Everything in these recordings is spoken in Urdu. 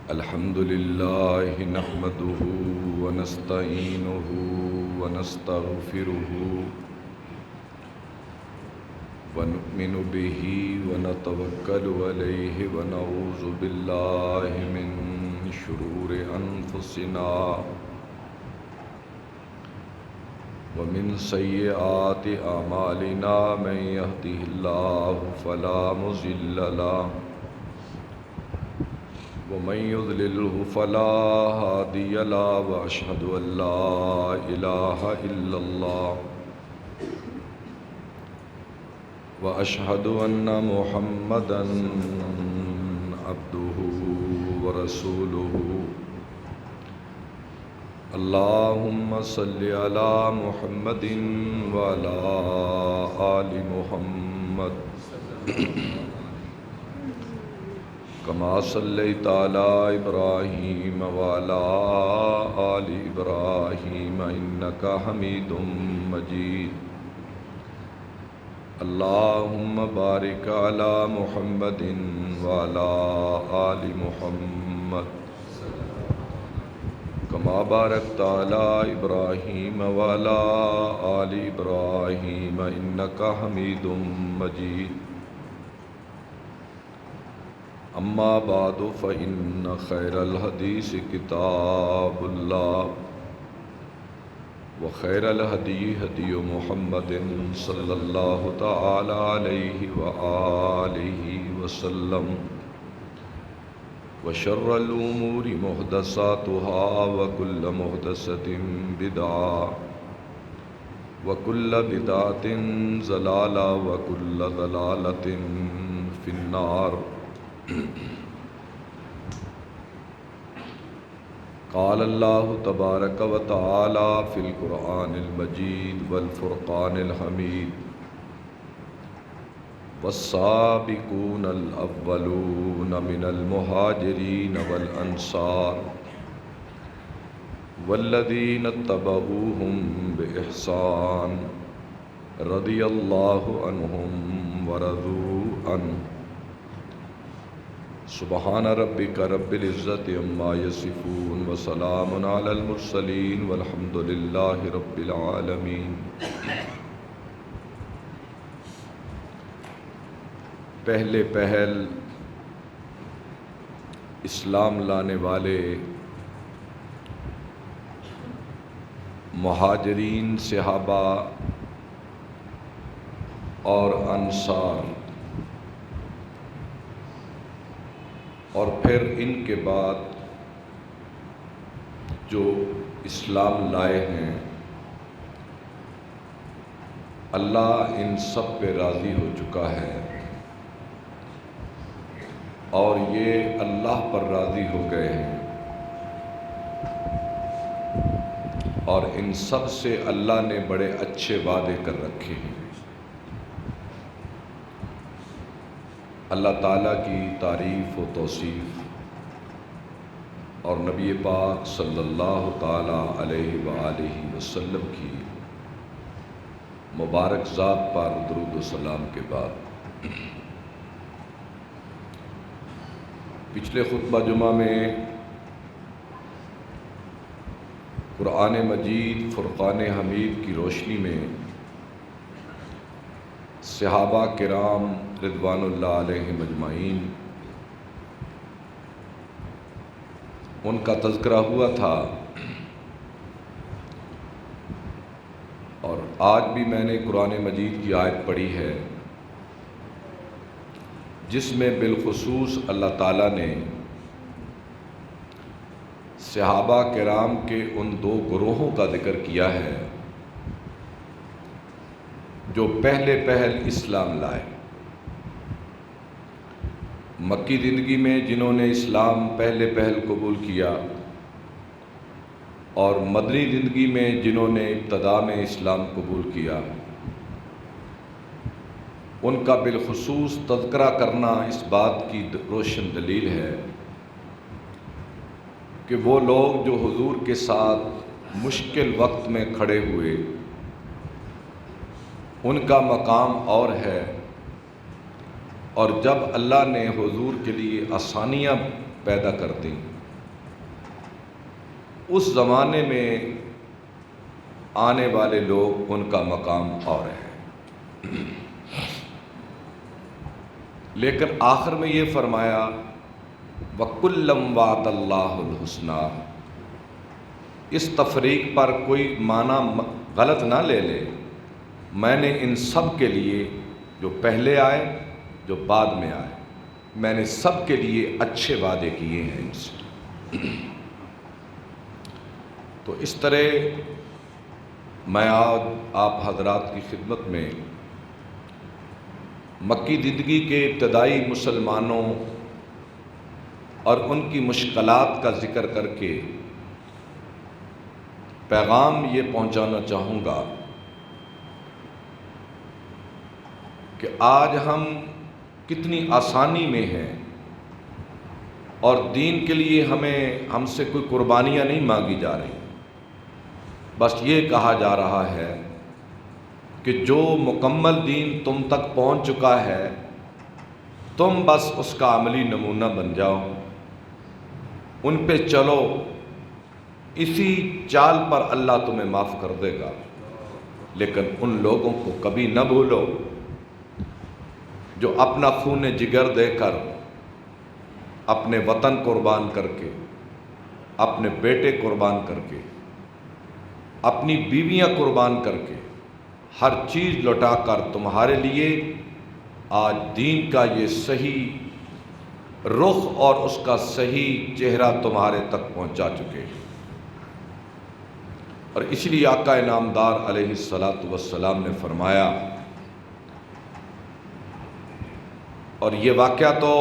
الحمد لله نحمده ونستعينه ونستغفره ونؤمن به ونتوكل عليه ونعوذ بالله من شرور أنفسنا ومن سيئات أعمالنا من يهده الله فلا مضل له ومن يضلله فلا هادي له وأشهد أن لا إله إلا الله وأشهد أن محمدًا عبده ورسوله اللهم صل على محمد وعلى آل محمد كما صليت على إبراهيم وعلى آل إبراهيم إنك حميد مجيد اللهم بارك على محمد وعلى آل محمد كما باركت على إبراهيم وعلى آل إبراهيم إنك حميد مجيد أما بعد فإن خير الحديث كتاب الله وخير الهدي هدي محمد صلى الله تعالى عليه وآله وسلم وشر الأمور محدثاتها وكل محدثة بدعة وكل بدعة ضلالة وكل ضلالة في النار قال الله تبارك وتعالى في القرآن المجيد والفرقان الحميد والسابقون الأولون من المهاجرين والأنصار والذين اتبعوهم بإحسان رضي الله عنهم ورضوا عنه سبحان ربك رب العزة عما يصفون وسلام على المرسلين والحمد لله رب العالمين۔ پہلے پہل اسلام لانے والے مہاجرین صحابہ اور انصار، اور پھر ان کے بعد جو اسلام لائے ہیں، اللہ ان سب پہ راضی ہو چکا ہے اور یہ اللہ پر راضی ہو گئے ہیں، اور ان سب سے اللہ نے بڑے اچھے وعدے کر رکھے ہیں۔ اللہ تعالیٰ کی تعریف و توصیف اور نبی پاک صلی اللہ تعالیٰ علیہ وآلہ وسلم کی مبارک ذات پر درود و سلام کے بعد پچھلے خطبہ جمعہ میں قرآن مجید فرقان حمید کی روشنی میں صحابہ کرام رضوان اللہ علیہم اجمعین ان کا تذکرہ ہوا تھا، اور آج بھی میں نے قرآن مجید کی آیت پڑھی ہے جس میں بالخصوص اللہ تعالیٰ نے صحابہ کرام کے ان دو گروہوں کا ذکر کیا ہے جو پہلے پہل اسلام لائے۔ مکی زندگی میں جنہوں نے اسلام پہلے پہل قبول کیا، اور مدنی زندگی میں جنہوں نے ابتدا میں اسلام قبول کیا، ان کا بالخصوص تذکرہ کرنا اس بات کی روشن دلیل ہے کہ وہ لوگ جو حضور کے ساتھ مشکل وقت میں کھڑے ہوئے، ان کا مقام اور ہے، اور جب اللہ نے حضور کے لیے آسانیاں پیدا کر دیں، اس زمانے میں آنے والے لوگ ان کا مقام اور ہے۔ لیکن آخر میں یہ فرمایا وَكُلًّا وَعَدَ اللَّهُ الْحُسْنَىٰ، اس تفریق پر کوئی معنی غلط نہ لے لے، میں نے ان سب کے لیے، جو پہلے آئے جو بعد میں آئے، میں نے سب کے لیے اچھے وعدے کیے ہیں ان سے۔ تو اس طرح میں آج آپ حضرات کی خدمت میں مکی زندگی کے ابتدائی مسلمانوں اور ان کی مشکلات کا ذکر کر کے پیغام یہ پہنچانا چاہوں گا کہ آج ہم کتنی آسانی میں ہیں، اور دین کے لیے ہم سے کوئی قربانیاں نہیں مانگی جا رہی، بس یہ کہا جا رہا ہے کہ جو مکمل دین تم تک پہنچ چکا ہے، تم بس اس کا عملی نمونہ بن جاؤ، ان پہ چلو، اسی چال پر اللہ تمہیں معاف کر دے گا۔ لیکن ان لوگوں کو کبھی نہ بھولو جو اپنا خون جگر دے کر، اپنے وطن قربان کر کے، اپنے بیٹے قربان کر کے، اپنی بیویاں قربان کر کے، ہر چیز لوٹا کر تمہارے لیے آج دین کا یہ صحیح رخ اور اس کا صحیح چہرہ تمہارے تک پہنچا چکے ہیں۔ اور اس لیے آقا انعامدار علیہ الصلاۃ والسلام نے فرمایا، اور یہ واقعہ تو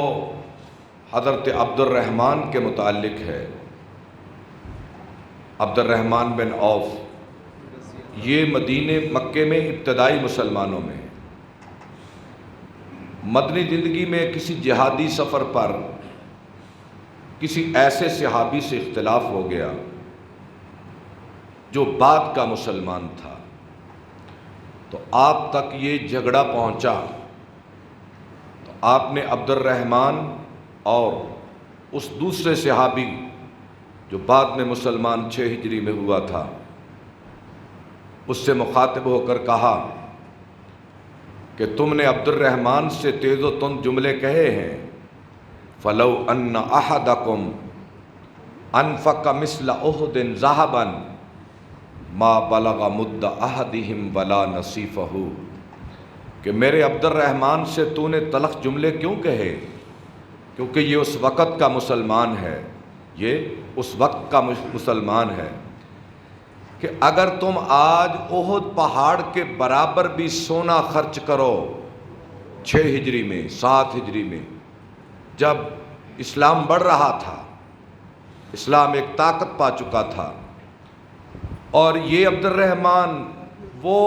حضرت عبد الرحمن کے متعلق ہے، عبد الرحمن بن عوف، یہ مکے میں ابتدائی مسلمانوں میں، مدنی زندگی میں کسی جہادی سفر پر کسی ایسے صحابی سے اختلاف ہو گیا جو بعد کا مسلمان تھا، تو آپ تک یہ جھگڑا پہنچا، تو آپ نے عبد الرحمن اور اس دوسرے صحابی جو بعد میں مسلمان 6 ہجری میں ہوا تھا، اس سے مخاطب ہو کر کہا کہ تم نے عبد الرحمن سے تیز و تند جملے کہے ہیں، فَلَوْ أَنَّ أَحَدَكُمْ أَنفَقَ مِثْلَ أُحُدٍ ذَهَبًا مَا بَلَغَ مُدَّ أَحَدِهِمْ وَلَا نَصِيفَهُ، کہ میرے عبد الرحمن سے تو نے تلخ جملے کیوں کہے؟ کیونکہ یہ اس وقت کا مسلمان ہے، یہ اس وقت کا مسلمان ہے کہ اگر تم آج احد پہاڑ کے برابر بھی سونا خرچ کرو، 6 ہجری میں، 7 ہجری میں، جب اسلام بڑھ رہا تھا، اسلام ایک طاقت پا چکا تھا، اور یہ عبد الرحمن وہ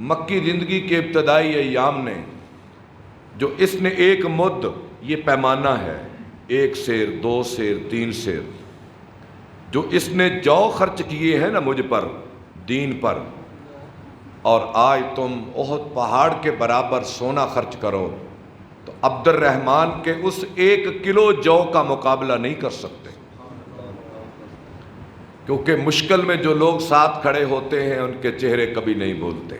مکی زندگی کے ابتدائی ایام نے جو اس نے ایک مد، یہ پیمانہ ہے، 1 سیر 2 سیر 3 سیر، جو اس نے جو خرچ کیے ہیں نا مجھ پر، دین پر، اور آج تم احد پہاڑ کے برابر سونا خرچ کرو تو عبد الرحمن کے اس 1 کلو جو کا مقابلہ نہیں کر سکتے، کیونکہ مشکل میں جو لوگ ساتھ کھڑے ہوتے ہیں ان کے چہرے کبھی نہیں بھولتے۔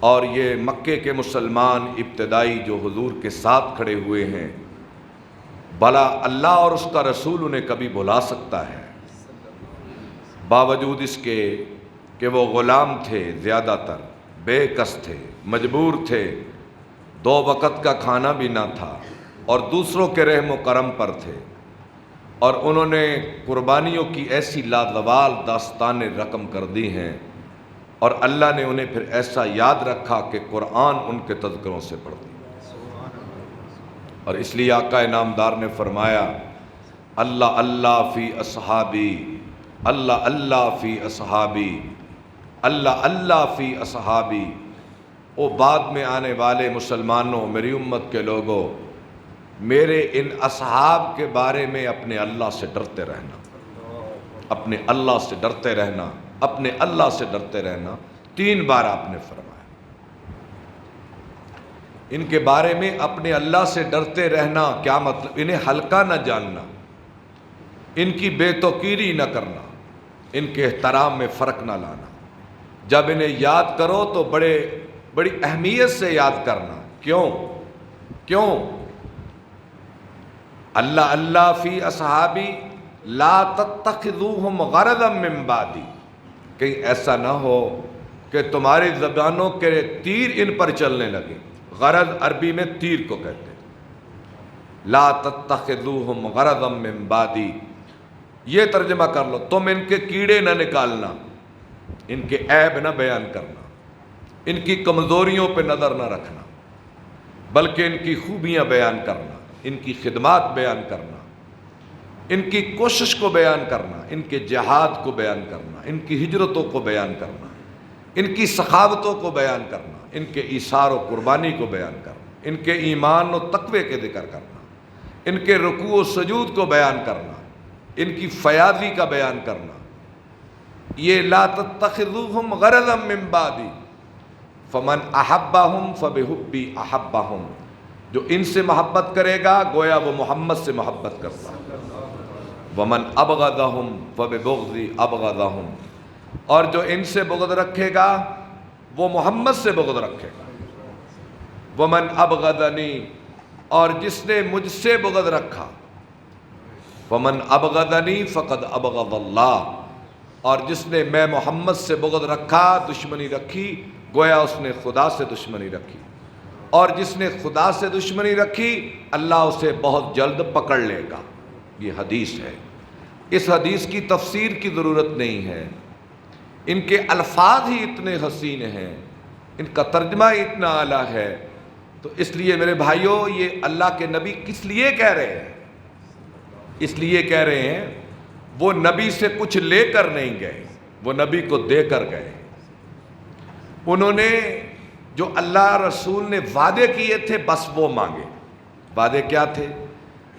اور یہ مکے کے مسلمان ابتدائی جو حضور کے ساتھ کھڑے ہوئے ہیں، بھلا اللہ اور اس کا رسول انہیں کبھی بھلا سکتا ہے؟ باوجود اس کے کہ وہ غلام تھے، زیادہ تر بے کس تھے، مجبور تھے، 2 وقت کا کھانا بھی نہ تھا، اور دوسروں کے رحم و کرم پر تھے، اور انہوں نے قربانیوں کی ایسی لازوال داستانیں رقم کر دی ہیں، اور اللہ نے انہیں پھر ایسا یاد رکھا کہ قرآن ان کے تذکروں سے پڑھ دی۔ اور اس لیے آقا انعامدار نے فرمایا، اللہ اللہ فی اصحابی، اللہ اللہ فی اصحابی، اللہ اللہ فی اصحابی۔ او بعد میں آنے والے مسلمانوں، میری امت کے لوگوں، میرے ان اصحاب کے بارے میں اپنے اللہ سے ڈرتے رہنا، اپنے اللہ سے ڈرتے رہنا، اپنے اللہ سے ڈرتے رہنا، 3 بار آپ نے فرمایا۔ ان کے بارے میں اپنے اللہ سے ڈرتے رہنا کیا مطلب؟ انہیں ہلکا نہ جاننا، ان کی بے توقیری نہ کرنا، ان کے احترام میں فرق نہ لانا۔ جب انہیں یاد کرو تو بڑی اہمیت سے یاد کرنا۔ کیوں؟ اللہ اللہ فی اصحابی لا تتخذوہم غرضا من بعدی، کہیں ایسا نہ ہو کہ تمہاری زبانوں کے تیر ان پر چلنے لگے۔ غرض عربی میں تیر کو کہتے ہیں۔ لا تتخذوہم غرضا من بعدی، یہ ترجمہ کر لو، تم ان کے کیڑے نہ نکالنا، ان کے عیب نہ بیان کرنا، ان کی کمزوریوں پہ نظر نہ رکھنا، بلکہ ان کی خوبیاں بیان کرنا، ان کی خدمات بیان کرنا، ان کی کوشش کو بیان کرنا، ان کے جہاد کو بیان کرنا، ان کی ہجرتوں کو بیان کرنا، ان کی سخاوتوں کو بیان کرنا، ان کے ایثار و قربانی کو بیان کرنا، ان کے ایمان و تقوی کے ذکر کرنا، ان کے رکوع و سجود کو بیان کرنا، ان کی فیاضی کا بیان کرنا۔ یہ لا تتخذوہم غرضا من بعدی فمن احبہم فبحبی احبہم، جو ان سے محبت کرے گا گویا وہ محمد سے محبت کرتا ہے۔ ومن ابغضہم فببغضی ابغضہم، اور جو ان سے بغض رکھے گا وہ محمد سے بغض رکھے گا۔ ومن ابغضنی، اور جس نے مجھ سے بغض رکھا، ومن ابغضنی فقد ابغض اللہ، اور جس نے میں محمد سے بغض رکھا، دشمنی رکھی، گویا اس نے خدا سے دشمنی رکھی، اور جس نے خدا سے دشمنی رکھی اللہ اسے بہت جلد پکڑ لے گا۔ یہ حدیث ہے، اس حدیث کی تفسیر کی ضرورت نہیں ہے، ان کے الفاظ ہی اتنے حسین ہیں، ان کا ترجمہ ہی اتنا اعلیٰ ہے۔ تو اس لیے میرے بھائیوں، یہ اللہ کے نبی کس لیے کہہ رہے ہیں؟ اس لیے کہہ رہے ہیں وہ نبی سے کچھ لے کر نہیں گئے، وہ نبی کو دے کر گئے۔ انہوں نے جو اللہ رسول نے وعدے کیے تھے بس وہ مانگے۔ وعدے کیا تھے؟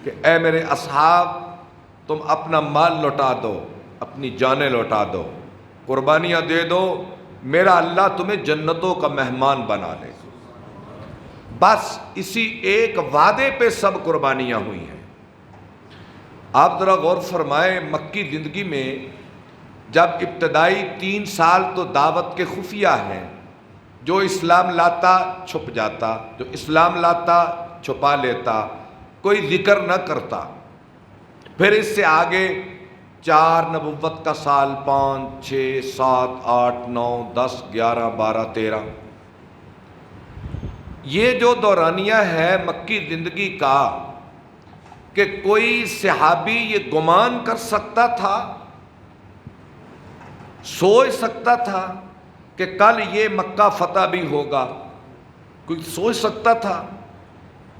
کہ اے میرے اصحاب، تم اپنا مال لوٹا دو، اپنی جانیں لوٹا دو، قربانیاں دے دو، میرا اللہ تمہیں جنتوں کا مہمان بنا لے۔ بس اسی ایک وعدے پہ سب قربانیاں ہوئی ہیں۔ آپ ذرا غور فرمائیں، مکی زندگی میں جب ابتدائی 3 سال تو دعوت کے خفیہ ہیں، جو اسلام لاتا چھپ جاتا، جو اسلام لاتا چھپا لیتا، کوئی ذکر نہ کرتا۔ پھر اس سے آگے 4 نبوت کا سال، 5 6 7 8 9 10 11 12 13، یہ جو دورانیہ ہے مکی زندگی کا، کہ کوئی صحابی یہ گمان کر سکتا تھا، سوچ سکتا تھا کہ کل یہ مکہ فتح بھی ہوگا؟ کوئی سوچ سکتا تھا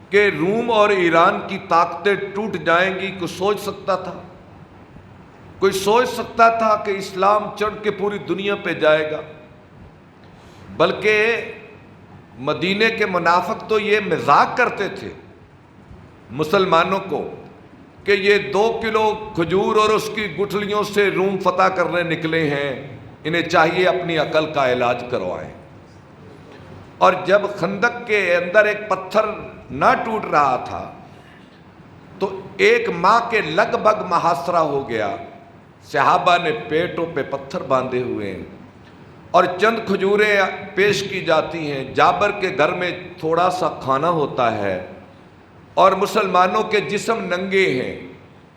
کہ روم اور ایران کی طاقتیں ٹوٹ جائیں گی؟ کوئی سوچ سکتا تھا؟ کوئی سوچ سکتا تھا کہ اسلام چڑھ کے پوری دنیا پہ جائے گا؟ بلکہ مدینے کے منافق تو یہ مذاق کرتے تھے مسلمانوں کو کہ یہ 2 کلو کھجور اور اس کی گٹھلیوں سے روم فتح کرنے نکلے ہیں، انہیں چاہیے اپنی عقل کا علاج کروائیں۔ اور جب خندق کے اندر ایک پتھر نہ ٹوٹ رہا تھا تو 1 ماہ کے لگ بھگ محاصرہ ہو گیا، صحابہ نے پیٹوں پہ پتھر باندھے ہوئے ہیں اور چند کھجوریں پیش کی جاتی ہیں، جابر کے گھر میں تھوڑا سا کھانا ہوتا ہے، اور مسلمانوں کے جسم ننگے ہیں،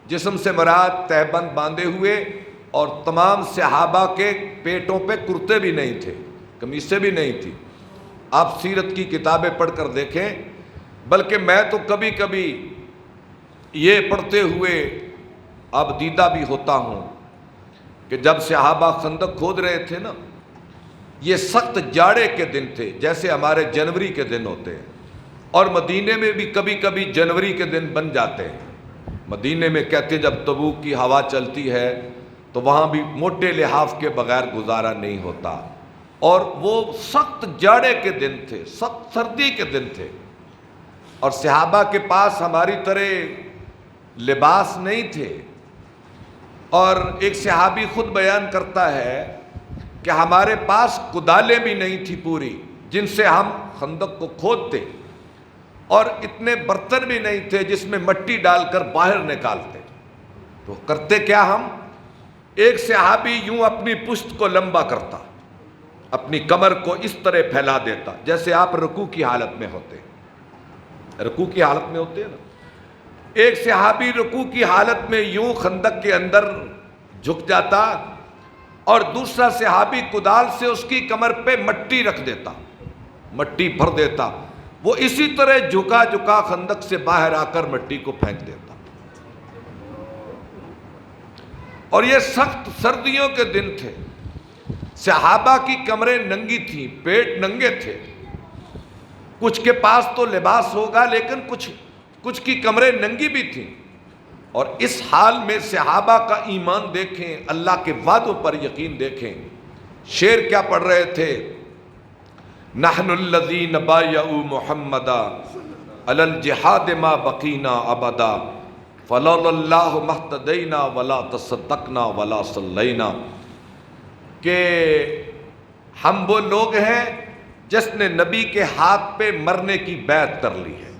جسم سے مراد تہبند باندھے ہوئے، اور تمام صحابہ کے پیٹوں پہ کرتے بھی نہیں تھے، قمیصیں بھی نہیں تھی۔ آپ سیرت کی کتابیں پڑھ کر دیکھیں، بلکہ میں تو کبھی کبھی یہ پڑھتے ہوئے اب دیدہ بھی ہوتا ہوں کہ جب صحابہ خندق کھود رہے تھے نا، یہ سخت جاڑے کے دن تھے، جیسے ہمارے جنوری کے دن ہوتے ہیں، اور مدینے میں بھی کبھی کبھی جنوری کے دن بن جاتے ہیں۔ مدینے میں کہتے جب تبوک کی ہوا چلتی ہے تو وہاں بھی موٹے لحاف کے بغیر گزارا نہیں ہوتا، اور وہ سخت جاڑے کے دن تھے، سخت سردی کے دن تھے، اور صحابہ کے پاس ہماری طرح لباس نہیں تھے۔ اور ایک صحابی خود بیان کرتا ہے کہ ہمارے پاس کدالیں بھی نہیں تھی پوری جن سے ہم خندق کو کھودتے، اور اتنے برتن بھی نہیں تھے جس میں مٹی ڈال کر باہر نکالتے. تو کرتے کیا ہم؟ ایک صحابی یوں اپنی پشت کو لمبا کرتا، اپنی کمر کو اس طرح پھیلا دیتا جیسے آپ رکوع کی حالت میں ہوتے ہیں. رکوع کی حالت میں ہوتے ہیں نا. ایک صحابی رکوع کی حالت میں یوں خندق کے اندر جھک جاتا اور دوسرا صحابی کدال سے اس کی کمر پہ مٹی رکھ دیتا، مٹی بھر دیتا. وہ اسی طرح جھکا جھکا خندق سے باہر آ کر مٹی کو پھینک دیتا. اور یہ سخت سردیوں کے دن تھے. صحابہ کی کمریں ننگی تھیں، پیٹ ننگے تھے. کچھ کے پاس تو لباس ہوگا لیکن کچھ کی کمریں ننگی بھی تھیں. اور اس حال میں صحابہ کا ایمان دیکھیں، اللہ کے وعدوں پر یقین دیکھیں. شعر کیا پڑھ رہے تھے؟ نحن الذین بایعوا محمدا علی الجہاد ما بقینا ابدا فلولا اللہ مہتدینا ولا تصدقنا ولا صلینا. کہ ہم وہ لوگ ہیں جس نے نبی کے ہاتھ پہ مرنے کی بیعت کر لی ہے.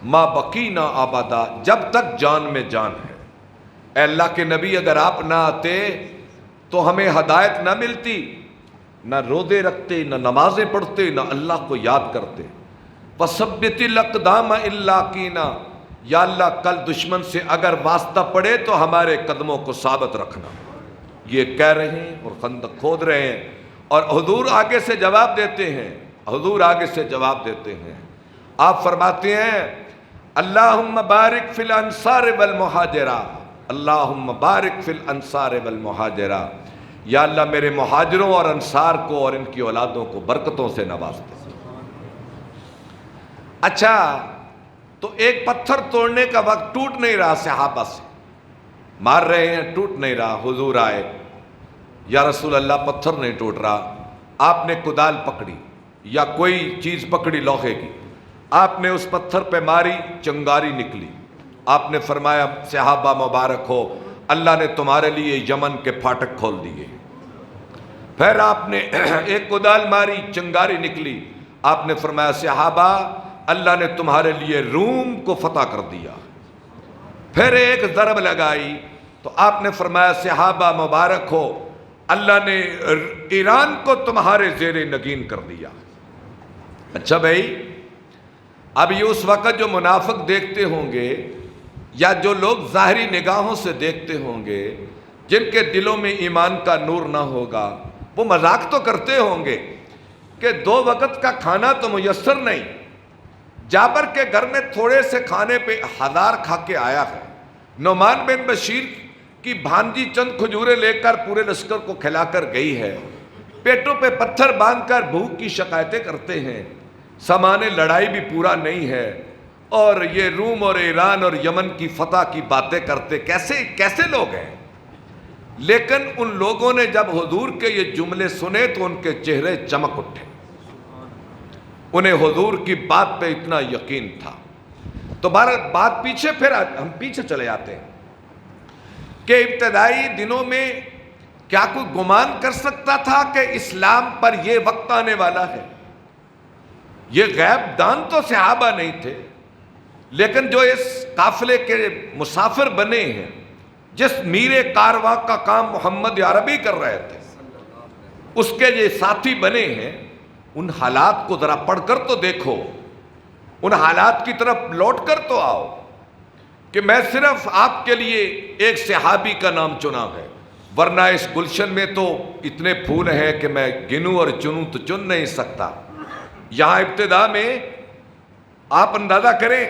ما بقینا ابدا، جب تک جان میں جان ہے. اے اللہ کے نبی، اگر آپ نہ آتے تو ہمیں ہدایت نہ ملتی، نہ روزے رکھتے، نہ نمازیں پڑھتے، نہ اللہ کو یاد کرتے. وثبت الاقدام الا کینا، یا اللہ کل دشمن سے اگر واسطہ پڑے تو ہمارے قدموں کو ثابت رکھنا. یہ کہہ رہے ہیں اور خندق کھود رہے ہیں. اور حضور آگے سے جواب دیتے ہیں، حضور آگے سے جواب دیتے ہیں. آپ فرماتے ہیں اللہم بارک فی الانصار والمہاجرہ، اللہم بارک فی الانصار والمہاجرہ. یا اللہ میرے مہاجروں اور انصار کو اور ان کی اولادوں کو برکتوں سے نواز دے. اچھا، تو ایک پتھر توڑنے کا وقت ٹوٹ نہیں رہا، صحابہ سے مار رہے ہیں، ٹوٹ نہیں رہا. حضور آئے، یا رسول اللہ پتھر نہیں ٹوٹ رہا. آپ نے کدال پکڑی یا کوئی چیز پکڑی لوہے کی، آپ نے اس پتھر پہ ماری، چنگاری نکلی. آپ نے فرمایا صحابہ مبارک ہو، اللہ نے تمہارے لیے یمن کے پھاٹک کھول دیے. پھر آپ نے ایک کدال ماری، چنگاری نکلی. آپ نے فرمایا صحابہ اللہ نے تمہارے لیے روم کو فتح کر دیا. پھر ایک ضرب لگائی تو آپ نے فرمایا صحابہ مبارک ہو، اللہ نے ایران کو تمہارے زیر نگین کر دیا. اچھا بھائی، اب یہ اس وقت جو منافق دیکھتے ہوں گے یا جو لوگ ظاہری نگاہوں سے دیکھتے ہوں گے، جن کے دلوں میں ایمان کا نور نہ ہوگا، وہ مذاق تو کرتے ہوں گے کہ 2 وقت کا کھانا تو میسر نہیں. جابر کے گھر میں تھوڑے سے کھانے پہ 1000 کھا کے آیا ہے. نعمان بن بشیر کی بھانجی چند کھجورے لے کر پورے لشکر کو کھلا کر گئی ہے. پیٹوں پہ پتھر باندھ کر بھوک کی شکایتیں کرتے ہیں. سامان لڑائی بھی پورا نہیں ہے اور یہ روم اور ایران اور یمن کی فتح کی باتیں کرتے. کیسے لوگ ہیں؟ لیکن ان لوگوں نے جب حضور کے یہ جملے سنے تو ان کے چہرے چمک اٹھے. انہیں حضور کی بات پہ اتنا یقین تھا. تو بات پیچھے، پھر ہم پیچھے چلے جاتے ہیں کہ ابتدائی دنوں میں کیا کوئی گمان کر سکتا تھا کہ اسلام پر یہ وقت آنے والا ہے؟ یہ غیب دان تو صحابہ نہیں تھے، لیکن جو اس قافلے کے مسافر بنے ہیں، جس میر کارواں کا کام محمد عربی کر رہے تھے، اس کے یہ ساتھی بنے ہیں. ان حالات کو ذرا پڑھ کر تو دیکھو، ان حالات کی طرف لوٹ کر تو آؤ کہ میں صرف آپ کے لیے ایک صحابی کا نام چنا ہے، ورنہ اس گلشن میں تو اتنے پھول ہیں کہ میں گنوں اور چنوں تو چن نہیں سکتا. یہاں ابتدا میں آپ اندازہ کریں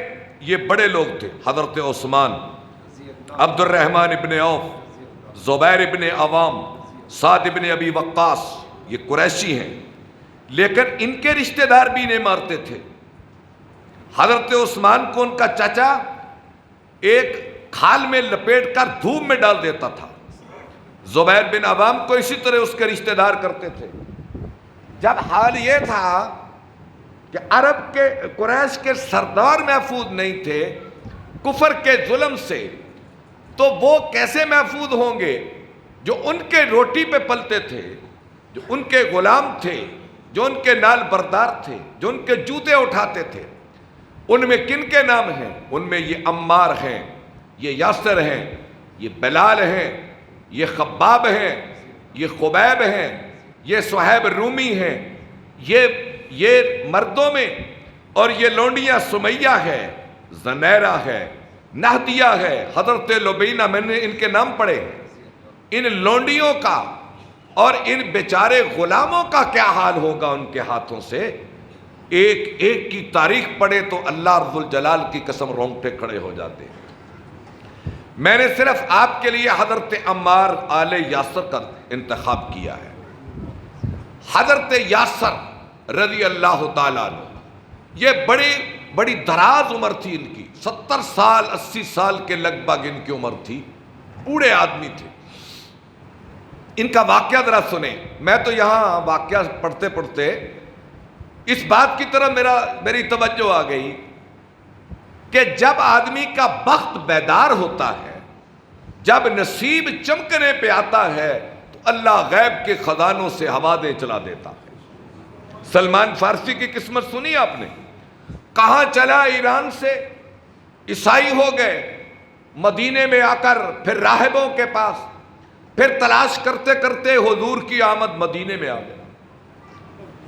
یہ بڑے لوگ تھے. حضرت عثمان، عبد الرحمن ابن عوف، زبیر ابن عوام، سعد ابن ابی وقاص، یہ قریشی ہیں، لیکن ان کے رشتہ دار بھی انہیں مارتے تھے. حضرت عثمان کو ان کا چچا ایک کھال میں لپیٹ کر دھوپ میں ڈال دیتا تھا. زبیر بن عوام کو اسی طرح اس کے رشتہ دار کرتے تھے. جب حال یہ تھا کہ عرب کے قریش کے سردار محفوظ نہیں تھے کفر کے ظلم سے، تو وہ کیسے محفوظ ہوں گے جو ان کے روٹی پہ پلتے تھے، جو ان کے غلام تھے، جو ان کے نال بردار تھے، جو ان کے جوتے اٹھاتے تھے. ان میں کن کے نام ہیں؟ ان میں یہ عمار ہیں، یہ یاسر ہیں، یہ بلال ہیں، یہ خباب ہیں، یہ خبیب ہیں، یہ صہیب رومی ہیں، یہ مردوں میں، اور یہ لونڈیاں سمیہ ہے، زنیرہ ہے، نہدیہ ہے، حضرت لبینہ، میں نے ان کے نام پڑھے۔ ان لونڈیوں کا اور ان بیچارے غلاموں کا کیا حال ہوگا ان کے ہاتھوں سے؟ ایک ایک کی تاریخ پڑھے تو اللہ رب الجلال کی قسم رونگٹے کھڑے ہو جاتے ہیں۔ میں نے صرف آپ کے لیے حضرت عمار آل یاسر کا انتخاب کیا ہے۔ حضرت یاسر رضی اللہ تعالیٰ عنہ، یہ بڑی دراز عمر تھی ان کی، 70 سال 80 سال کے لگ بھگ ان کی عمر تھی، بوڑھے آدمی تھے۔ ان کا واقعہ ذرا سنیں۔ میں تو یہاں واقعہ پڑھتے پڑھتے اس بات کی طرف میری توجہ آ گئی کہ جب آدمی کا بخت بیدار ہوتا ہے، جب نصیب چمکنے پہ آتا ہے، تو اللہ غیب کے خزانوں سے ہوادیں چلا دیتا ہے۔ سلمان فارسی کی قسمت سنی آپ نے؟ کہاں چلا ایران سے، عیسائی ہو گئے، مدینے میں آ کر پھر راہبوں کے پاس، پھر تلاش کرتے کرتے حضور کی آمد مدینے میں آ گئے،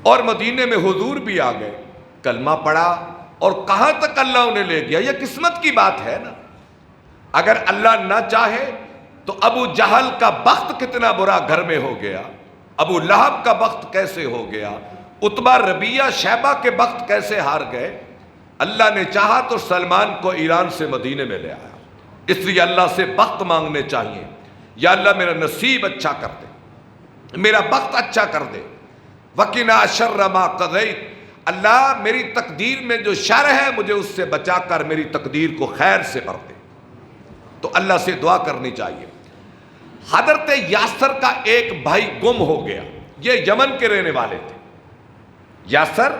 اور مدینے میں حضور بھی آ گئے، کلمہ پڑھا، اور کہاں تک اللہ انہیں لے گیا۔ یہ قسمت کی بات ہے نا۔ اگر اللہ نہ چاہے تو ابو جہل کا بخت کتنا برا گھر میں ہو گیا، ابو لہب کا بخت کیسے ہو گیا، عتبہ ربیعہ شیبہ کے بخت کیسے ہار گئے۔ اللہ نے چاہا تو سلمان کو ایران سے مدینے میں لے آیا۔ اس لیے اللہ سے بخت مانگنے چاہیے، یا اللہ میرا نصیب اچھا کر دے، میرا بخت اچھا کر دے۔ وَقِنَا شَرَّ مَا قَضَيْتَ، اللہ میری تقدیر میں جو شر ہے مجھے اس سے بچا کر میری تقدیر کو خیر سے بھر دے۔ تو اللہ سے دعا کرنی چاہیے۔ حضرت یاسر کا ایک بھائی گم ہو گیا، یہ یمن کے رہنے والے تھے، یاسر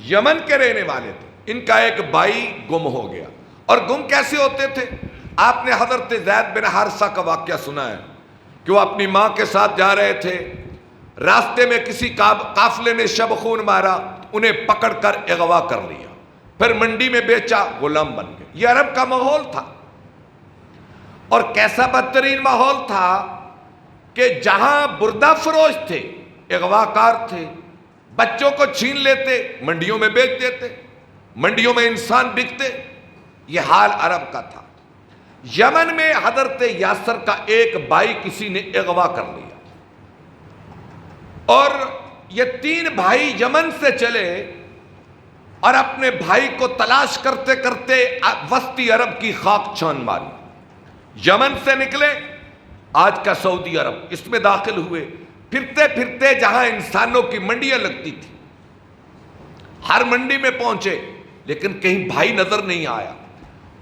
یمن کے رہنے والے تھے، ان کا ایک بھائی گم ہو گیا۔ اور گم کیسے ہوتے تھے؟ آپ نے حضرت زید بن حارثہ کا واقعہ سنا ہے کہ وہ اپنی ماں کے ساتھ جا رہے تھے، راستے میں کسی قافلے نے شب خون مارا، انہیں پکڑ کر اغوا کر لیا، پھر منڈی میں بیچا، غلام بن گئے۔ یہ عرب کا ماحول تھا، اور کیسا بدترین ماحول تھا کہ جہاں بردہ فروش تھے، اغوا کار تھے، بچوں کو چھین لیتے، منڈیوں میں بیچ دیتے، منڈیوں میں انسان بکتے۔ یہ حال عرب کا تھا۔ یمن میں حضرت یاسر کا ایک بھائی کسی نے اغوا کر لیا، اور یہ 3 بھائی یمن سے چلے اور اپنے بھائی کو تلاش کرتے کرتے وسطی عرب کی خاک چھان ماری۔ یمن سے نکلے، آج کا سعودی عرب، اس میں داخل ہوئے، پھرتے پھرتے جہاں انسانوں کی منڈیاں لگتی تھی، ہر منڈی میں پہنچے، لیکن کہیں بھائی نظر نہیں آیا۔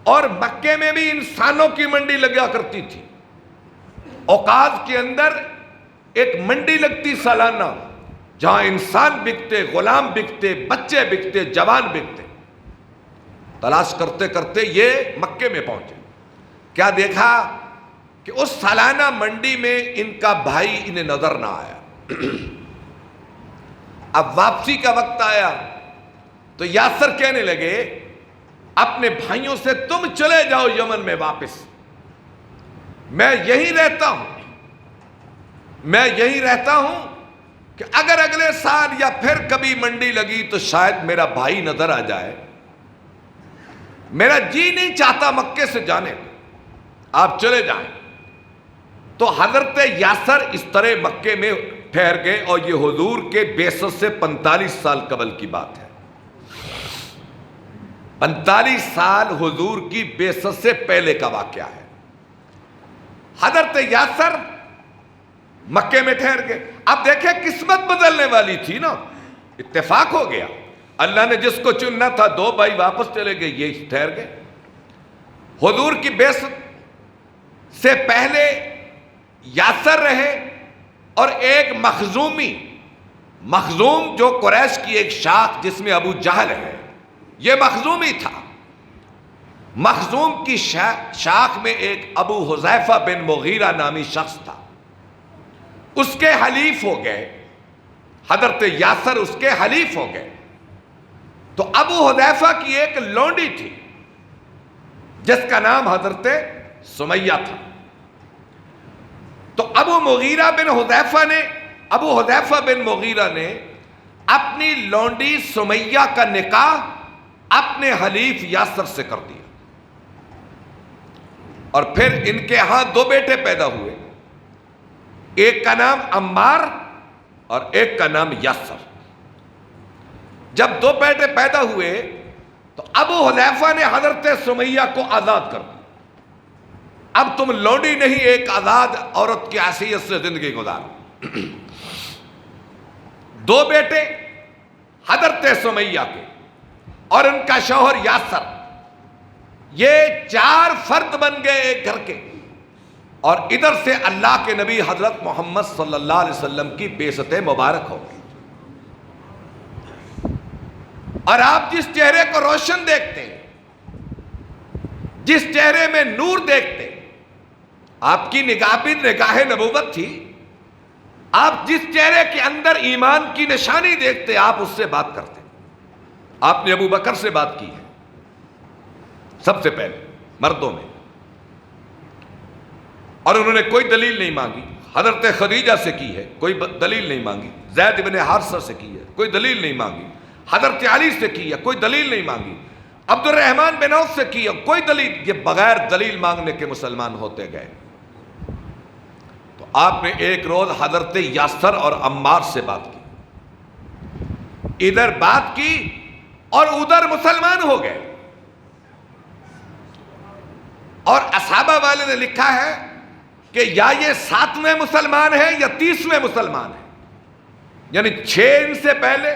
اور مکے میں بھی انسانوں کی منڈی لگا کرتی تھی، اوقاز کے اندر ایک منڈی لگتی سالانہ، جہاں انسان بکتے، غلام بکتے، بچے بکتے، جوان بکتے۔ تلاش کرتے کرتے یہ مکے میں پہنچے، کیا دیکھا کہ اس سالانہ منڈی میں ان کا بھائی انہیں نظر نہ آیا۔ اب واپسی کا وقت آیا تو یاسر کہنے لگے اپنے بھائیوں سے، تم چلے جاؤ یمن میں واپس، میں یہی رہتا ہوں کہ اگر اگلے سال یا پھر کبھی منڈی لگی تو شاید میرا بھائی نظر آ جائے، میرا جی نہیں چاہتا مکے سے جانے، آپ چلے جائیں۔ تو حضرت یاسر اس طرح مکے میں ٹھہر گئے، اور یہ حضور کے بعثت سے 45 سال قبل کی بات ہے۔ 45 سال حضور کی بعثت سے پہلے کا واقعہ ہے۔ حضرت یاسر مکے میں ٹھہر گئے۔ اب دیکھیں، قسمت بدلنے والی تھی نا، اتفاق ہو گیا، اللہ نے جس کو چننا تھا، 2 بھائی واپس چلے گئے، یہ ٹھہر گئے۔ حضور کی بعثت سے پہلے یاسر رہے، اور ایک مخزوم جو قریش کی ایک شاخ جس میں ابو جہل ہے، یہ مخزومی تھا۔ مخزوم کی شاخ میں ایک ابو حذیفہ بن مغیرہ نامی شخص تھا، اس کے حلیف ہو گئے، حضرت یاسر اس کے حلیف ہو گئے۔ تو ابو حذیفہ کی ایک لونڈی تھی جس کا نام حضرت سمیہ تھا. تو ابو حذیفہ بن مغیرہ نے اپنی لونڈی سمیہ کا نکاح اپنے حلیف یاسر سے کر دیا. اور پھر ان کے ہاں 2 بیٹے پیدا ہوئے، ایک کا نام عمار اور ایک کا نام یاسر. جب 2 بیٹے پیدا ہوئے تو ابو حذیفہ نے حضرت سمیہ کو آزاد کر دیا. اب تم لونڈی نہیں، ایک آزاد عورت کی حیثیت سے زندگی گزار. 2 بیٹے حضرت سمیہ کے اور ان کا شوہر یاسر، یہ 4 فرد بن گئے ایک گھر کے. اور ادھر سے اللہ کے نبی حضرت محمد صلی اللہ علیہ وسلم کی بعثت مبارک ہو. اور آپ جس چہرے کو روشن دیکھتے، جس چہرے میں نور دیکھتے، آپ کی نگاہ بھی نگاہ نبوت تھی. آپ جس چہرے کے اندر ایمان کی نشانی دیکھتے، آپ اس سے بات کرتے. آپ نے ابو بکر سے بات کی ہے سب سے پہلے مردوں میں، اور انہوں نے کوئی دلیل نہیں مانگی. حضرت خدیجہ سے کی ہے، کوئی دلیل نہیں مانگی. زید بن حارثہ سے کی ہے، کوئی دلیل نہیں مانگی. حضرت علی سے کی ہے، کوئی دلیل نہیں مانگی. عبد الرحمن بن عوف سے کی ہے، کوئی دلیل. یہ بغیر دلیل مانگنے کے مسلمان ہوتے گئے. تو آپ نے ایک روز حضرت یاسر اور عمار سے بات کی، ادھر بات کی اور ادھر مسلمان ہو گئے. اور اصحابہ والے نے لکھا ہے کہ یا یہ 7ویں مسلمان ہے یا 30ویں مسلمان ہے، یعنی 6 ان سے پہلے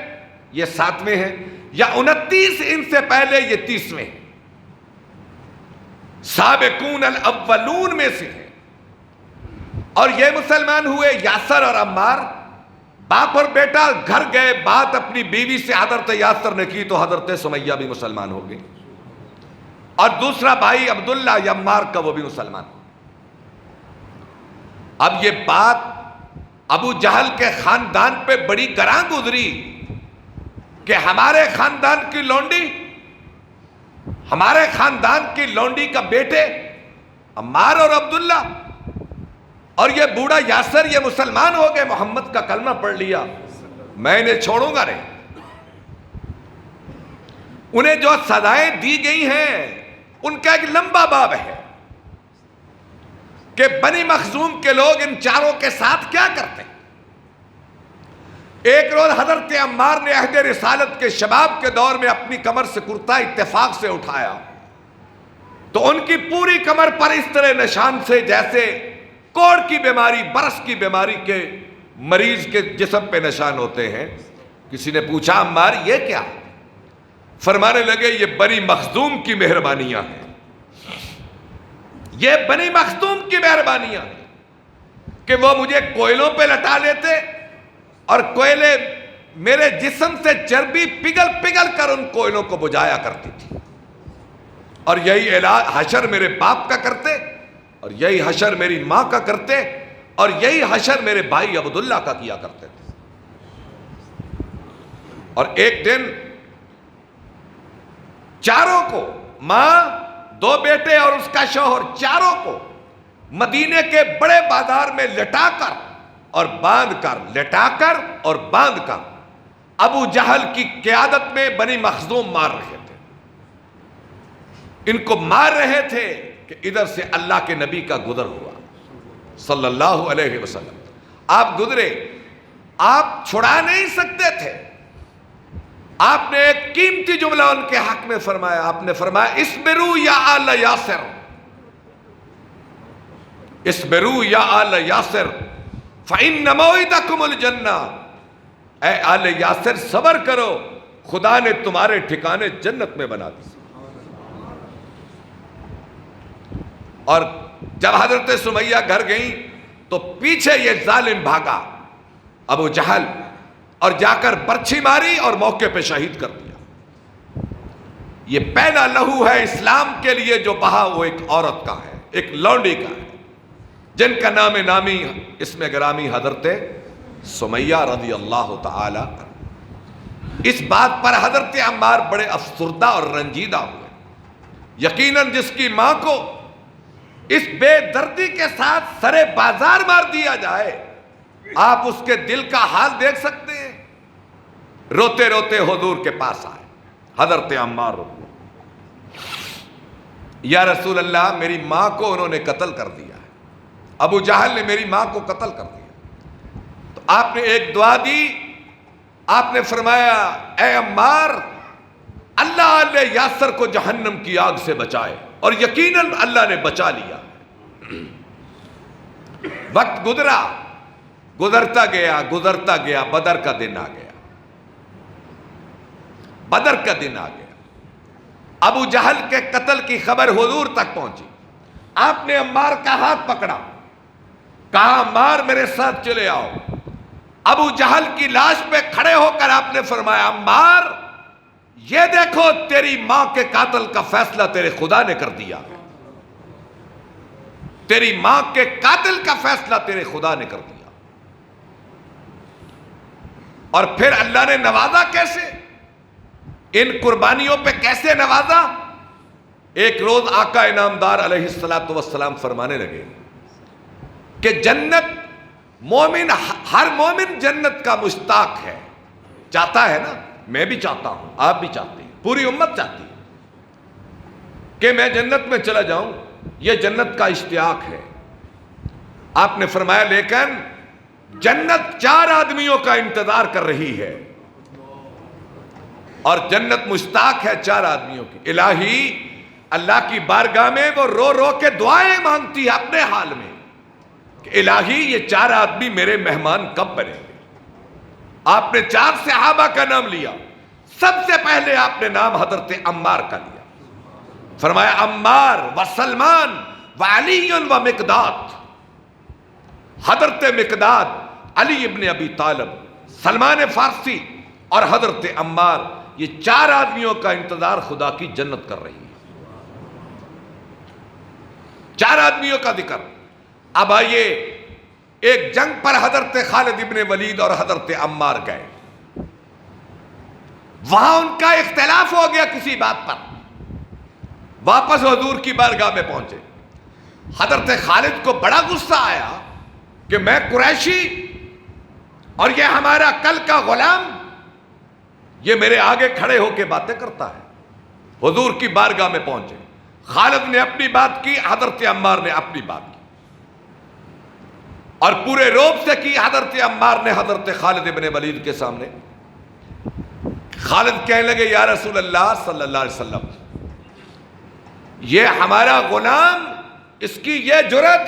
یہ 7ویں ہیں، یا 29 ان سے پہلے یہ 30ویں ہیں. سابقون الاولون میں سے ہیں. اور یہ مسلمان ہوئے یاسر اور عمار. باپ اور بیٹا گھر گئے، بات اپنی بیوی سے حضرت یاسر نے کی تو حضرت سمیہ بھی مسلمان ہو گئی. اور دوسرا بھائی عبداللہ عمار کا، وہ بھی مسلمان. اب یہ بات ابو جہل کے خاندان پہ بڑی گراں گزری کہ ہمارے خاندان کی لونڈی، ہمارے خاندان کی لونڈی کا بیٹے عمار اور عبداللہ، اور یہ بوڑھا یاسر، یہ مسلمان ہو گئے، محمد کا کلمہ پڑھ لیا، میں انہیں چھوڑوں گا نہیں. انہیں جو سزائیں دی گئی ہیں ان کا ایک لمبا باب ہے کہ بنی مخزوم کے لوگ ان 4 کے ساتھ کیا کرتے. ایک روز حضرت عمار نے عہد رسالت کے شباب کے دور میں اپنی کمر سے کرتا اتفاق سے اٹھایا تو ان کی پوری کمر پر اس طرح نشان سے جیسے کوڑ کی بیماری، برس کی بیماری کے مریض کے جسم پہ نشان ہوتے ہیں. کسی نے پوچھا عمار یہ کیا؟ فرمانے لگے یہ بنی مخزوم کی مہربانیاں ہیں، یہ بنی مخزوم کی مہربانیاں ہیں کہ وہ مجھے کوئلوں پہ لٹا لیتے اور کوئلے میرے جسم سے چربی پگھل پگھل کر ان کوئلوں کو بجھایا کرتی تھی. اور یہی علاج حشر میرے باپ کا کرتے، اور یہی حشر میری ماں کا کرتے، اور یہی حشر میرے بھائی عبداللہ کا کیا کرتے تھے. اور ایک دن 4 کو، ماں، 2 بیٹے اور اس کا شوہر، 4 کو مدینے کے بڑے بازار میں لٹا کر اور باندھ کر، لٹا کر اور باندھ کر ابو جہل کی قیادت میں بنی مخزوم مار رہے تھے. ان کو مار رہے تھے کہ ادھر سے اللہ کے نبی کا گزر ہوا صلی اللہ علیہ وسلم. آپ گزرے، آپ چھڑا نہیں سکتے تھے. آپ نے ایک قیمتی جملہ ان کے حق میں فرمایا. آپ نے فرمایا اسبروا یا آل یاسر، اسبروا یا آل یاسر فإن موعدکم الجنہ. اے آل یاسر صبر کرو، خدا نے تمہارے ٹھکانے جنت میں بنا دی. اور جب حضرت سمیہ گھر گئیں تو پیچھے یہ ظالم بھاگا ابو جہل اور جا کر برچھی ماری اور موقع پہ شہید کر دیا. یہ پہلا لہو ہے اسلام کے لیے جو بہا، وہ ایک عورت کا ہے، ایک لونڈی کا ہے، جن کا نام نامی اسم گرامی حضرت سمیہ رضی اللہ تعالی عنہ. اس بات پر حضرت عمار بڑے افسردہ اور رنجیدہ ہوئے۔ یقیناً جس کی ماں کو اس بے دردی کے ساتھ سرے بازار مار دیا جائے، آپ اس کے دل کا حال دیکھ سکتے ہیں۔ روتے روتے حضور کے پاس آئے حضرت عمار، یا رسول اللہ میری ماں کو انہوں نے قتل کر دیا ہے، ابو جہل نے میری ماں کو قتل کر دیا۔ تو آپ نے ایک دعا دی، آپ نے فرمایا اے عمار، اللہ علیہ یاسر کو جہنم کی آگ سے بچائے، اور یقیناً اللہ نے بچا لیا۔ وقت گزرتا گیا، بدر کا دن آ گیا، بدر کا دن آ گیا۔ ابو جہل کے قتل کی خبر حضور تک پہنچی۔ آپ نے عمار کا ہاتھ پکڑا، کہا عمار میرے ساتھ چلے آؤ۔ ابو جہل کی لاش پہ کھڑے ہو کر آپ نے فرمایا عمار یہ دیکھو تیری ماں کے قاتل کا فیصلہ تیرے خدا نے کر دیا، تیری ماں کے قاتل کا فیصلہ تیرے خدا نے کر دیا۔ اور پھر اللہ نے نوازا کیسے، ان قربانیوں پہ کیسے نوازا۔ ایک روز آقا انعامدار علیہ السلام فرمانے لگے کہ جنت مومن، ہر مومن جنت کا مشتاق ہے، چاہتا ہے نا، میں بھی چاہتا ہوں، آپ بھی چاہتے ہیں، پوری امت چاہتی ہے کہ میں جنت میں چلا جاؤں، یہ جنت کا اشتیاق ہے۔ آپ نے فرمایا لیکن جنت 4 آدمیوں کا انتظار کر رہی ہے، اور جنت مشتاق ہے 4 آدمیوں کی۔ الہی اللہ کی بارگاہ میں وہ رو رو کے دعائیں مانگتی ہے اپنے حال میں کہ الہی یہ 4 آدمی میرے مہمان کب بنیں گے۔ آپ نے 4 صحابہ کا نام لیا، سب سے پہلے آپ نے نام حضرت عمار کا لیا، فرمایا عمار و سلمان و علی و مقداد۔ حضرت مقداد، علی ابن ابی طالب، سلمان فارسی اور حضرت عمار، یہ 4 آدمیوں کا انتظار خدا کی جنت کر رہی ہے۔ 4 آدمیوں کا ذکر۔ اب آئیے ایک جنگ پر حضرت خالد ابن ولید اور حضرت عمار گئے، وہاں ان کا اختلاف ہو گیا کسی بات پر، واپس حضور کی بارگاہ میں پہنچے۔ حضرت خالد کو بڑا غصہ آیا کہ میں قریشی اور یہ ہمارا کل کا غلام یہ میرے آگے کھڑے ہو کے باتیں کرتا ہے۔ حضور کی بارگاہ میں پہنچے، خالد نے اپنی بات کی، حضرت عمار نے اپنی بات کی، اور پورے روب سے کی حضرت عمار نے حضرت خالد ابن ولید کے سامنے۔ خالد کہنے لگے یا رسول اللہ صلی اللہ علیہ وسلم، یہ ہمارا غلام، اس کی یہ جرأت،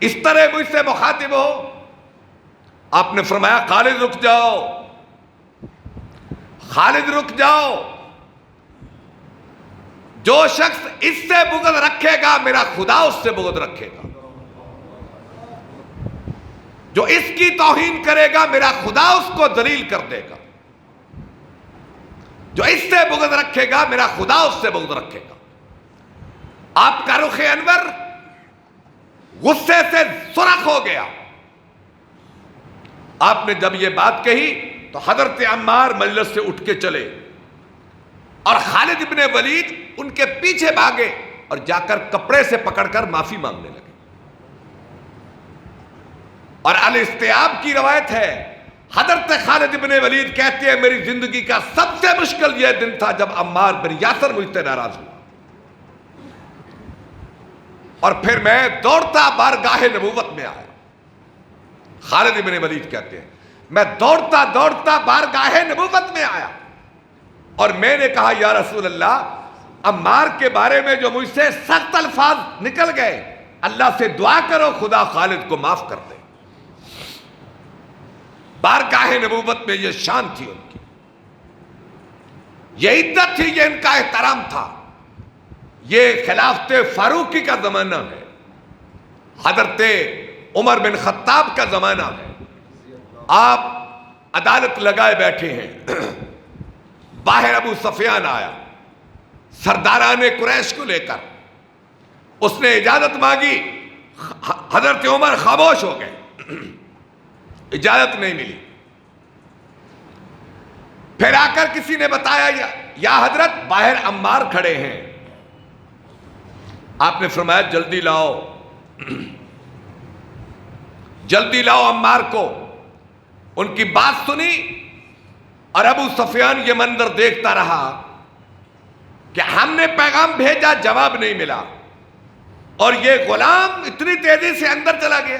اس طرح مجھ سے مخاطب ہو۔ آپ نے فرمایا خالد رک جاؤ، خالد رک جاؤ، جو شخص اس سے بغض رکھے گا میرا خدا اس سے بغض رکھے گا، جو اس کی توہین کرے گا میرا خدا اس کو ذلیل کر دے گا، جو اس سے بغض رکھے گا میرا خدا اس سے بغض رکھے گا۔ آپ کا رخ انور غصے سے سرخ ہو گیا۔ آپ نے جب یہ بات کہی تو حضرت عمار مجلس سے اٹھ کے چلے، اور خالد ابن ولید ان کے پیچھے بھاگے اور جا کر کپڑے سے پکڑ کر معافی مانگنے لگے۔ اور الاستیاب کی روایت ہے، حضرت خالد ابن ولید کہتے ہیں میری زندگی کا سب سے مشکل یہ دن تھا جب عمار بن یاسر مجھ سے ناراض ہوا، اور پھر میں دوڑتا بارگاہ نبوت میں آیا۔ خالد ابن ولید کہتے ہیں میں دوڑتا دوڑتا بارگاہ نبوت میں آیا، اور میں نے کہا یا رسول اللہ عمار کے بارے میں جو مجھ سے سخت الفاظ نکل گئے، اللہ سے دعا کرو خدا خالد کو معاف کر دے۔ بارگاہ نبوت میں یہ شان تھی ان کی، یہ عزت تھی، یہ ان کا احترام تھا۔ یہ خلافت فاروقی کا زمانہ ہے، حضرت عمر بن خطاب کا زمانہ ہے۔ آپ عدالت لگائے بیٹھے ہیں، باہر ابو سفیان آیا سرداران قریش کو لے کر، اس نے اجازت مانگی، حضرت عمر خاموش ہو گئے، اجازت نہیں ملی۔ پھر آ کر کسی نے بتایا یا حضرت باہر عمار کھڑے ہیں. آپ نے فرمایا جلدی لاؤ، جلدی لاؤ عمار کو. ان کی بات سنی اور ابو سفیان یہ منظر دیکھتا رہا کہ ہم نے پیغام بھیجا، جواب نہیں ملا، اور یہ غلام اتنی تیزی سے اندر چلا گیا.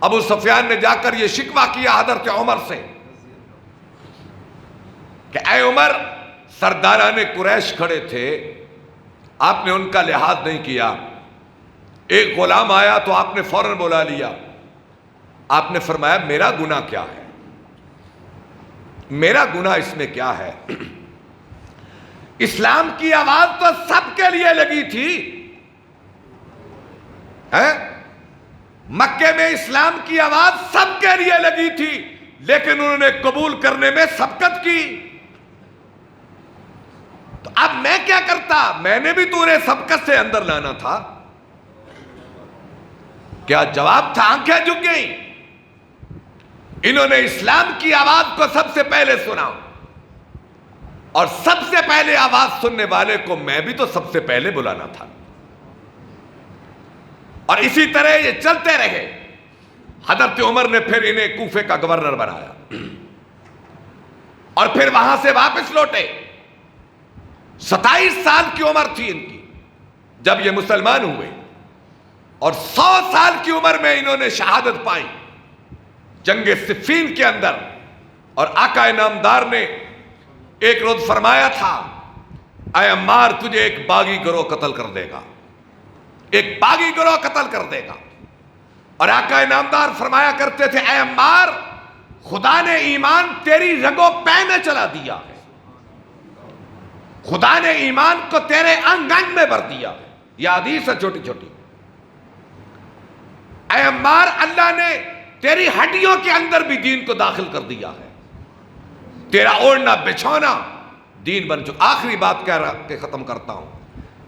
ابو سفیان نے جا کر یہ شکوہ کیا حضرت عمر سے کہ اے عمر، سرداران قریش کھڑے تھے، آپ نے ان کا لحاظ نہیں کیا. ایک غلام آیا تو آپ نے فوراً بلا لیا. آپ نے فرمایا میرا گناہ کیا ہے؟ میرا گناہ اس میں کیا ہے؟ اسلام کی آواز تو سب کے لیے لگی تھی. مکے میں اسلام کی آواز سب کے لیے لگی تھی، لیکن انہوں نے قبول کرنے میں سبقت کی. تو اب میں کیا کرتا؟ میں نے بھی تو انہیں سبقت سے اندر لانا تھا. کیا جواب تھا؟ آنکھیں جھک گئیں. انہوں نے اسلام کی آواز کو سب سے پہلے سنا، اور سب سے پہلے آواز سننے والے کو میں بھی تو سب سے پہلے بلانا تھا. اور اسی طرح یہ چلتے رہے. حضرت عمر نے پھر انہیں کوفے کا گورنر بنایا، اور پھر وہاں سے واپس لوٹے. 27 سال کی عمر تھی ان کی جب یہ مسلمان ہوئے، اور 100 سال کی عمر میں انہوں نے شہادت پائی جنگ صفین کے اندر. اور آقا انعامدار نے ایک روز فرمایا تھا اے عمار، تجھے ایک باغی گروہ قتل کر دے گا، ایک باغی گروہ قتل کر دے گا. اور آقا انعامدار فرمایا کرتے تھے اے عمار، خدا نے ایمان تیری رگوں پے میں چلا دیا ہے، خدا نے ایمان کو تیرے انگ انگ میں بھر دیا. یہ حدیث ہے چھوٹی چھوٹی. اے عمار، اللہ نے تیری ہڈیوں کے اندر بھی دین کو داخل کر دیا ہے، تیرا اوڑھنا بچھونا دین بن چکا. آخری بات کہہ رہا کہ ختم کرتا ہوں.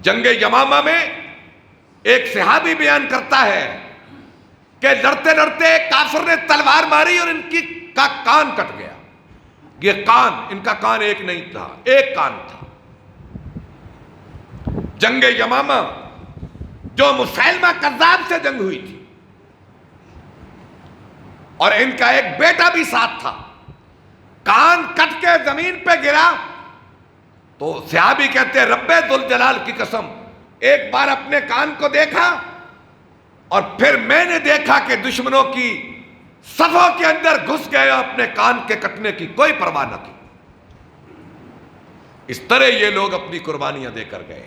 جنگ یمامہ میں ایک صحابی بیان کرتا ہے کہ لڑتے لڑتے کافر نے تلوار ماری اور ان کی کا کان کٹ گیا. یہ کان، ان کا کان ایک نہیں تھا، ایک کان تھا. جنگ یمامہ جو مسیلمہ کذاب سے جنگ ہوئی تھی، اور ان کا ایک بیٹا بھی ساتھ تھا. کان کٹ کے زمین پہ گرا تو صحابی کہتے ہیں رب ذوالجلال کی قسم، ایک بار اپنے کان کو دیکھا اور پھر میں نے دیکھا کہ دشمنوں کی صفوں کے اندر گھس گئے، اپنے کان کے کٹنے کی کوئی پرواہ نہ کی. اس طرح یہ لوگ اپنی قربانیاں دے کر گئے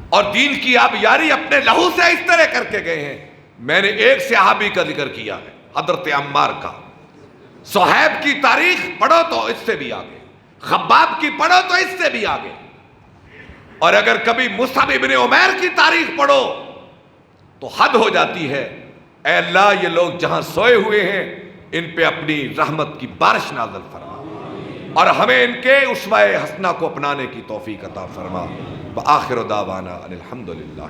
اور دین کی آبیاری اپنے لہو سے اس طرح کر کے گئے ہیں. میں نے ایک صحابی کا ذکر کیا ہے، حضرت عمار کا. صہیب کی تاریخ پڑھو تو اس سے بھی آگے، خباب کی پڑھو تو اس سے بھی آگے، اور اگر کبھی مصعب ابن عمیر کی تاریخ پڑھو تو حد ہو جاتی ہے. اے اللہ، یہ لوگ جہاں سوئے ہوئے ہیں ان پہ اپنی رحمت کی بارش نازل فرما، اور ہمیں ان کے اسوہ حسنہ کو اپنانے کی توفیق عطا فرما. وآخر دعوانا ان الحمدللہ.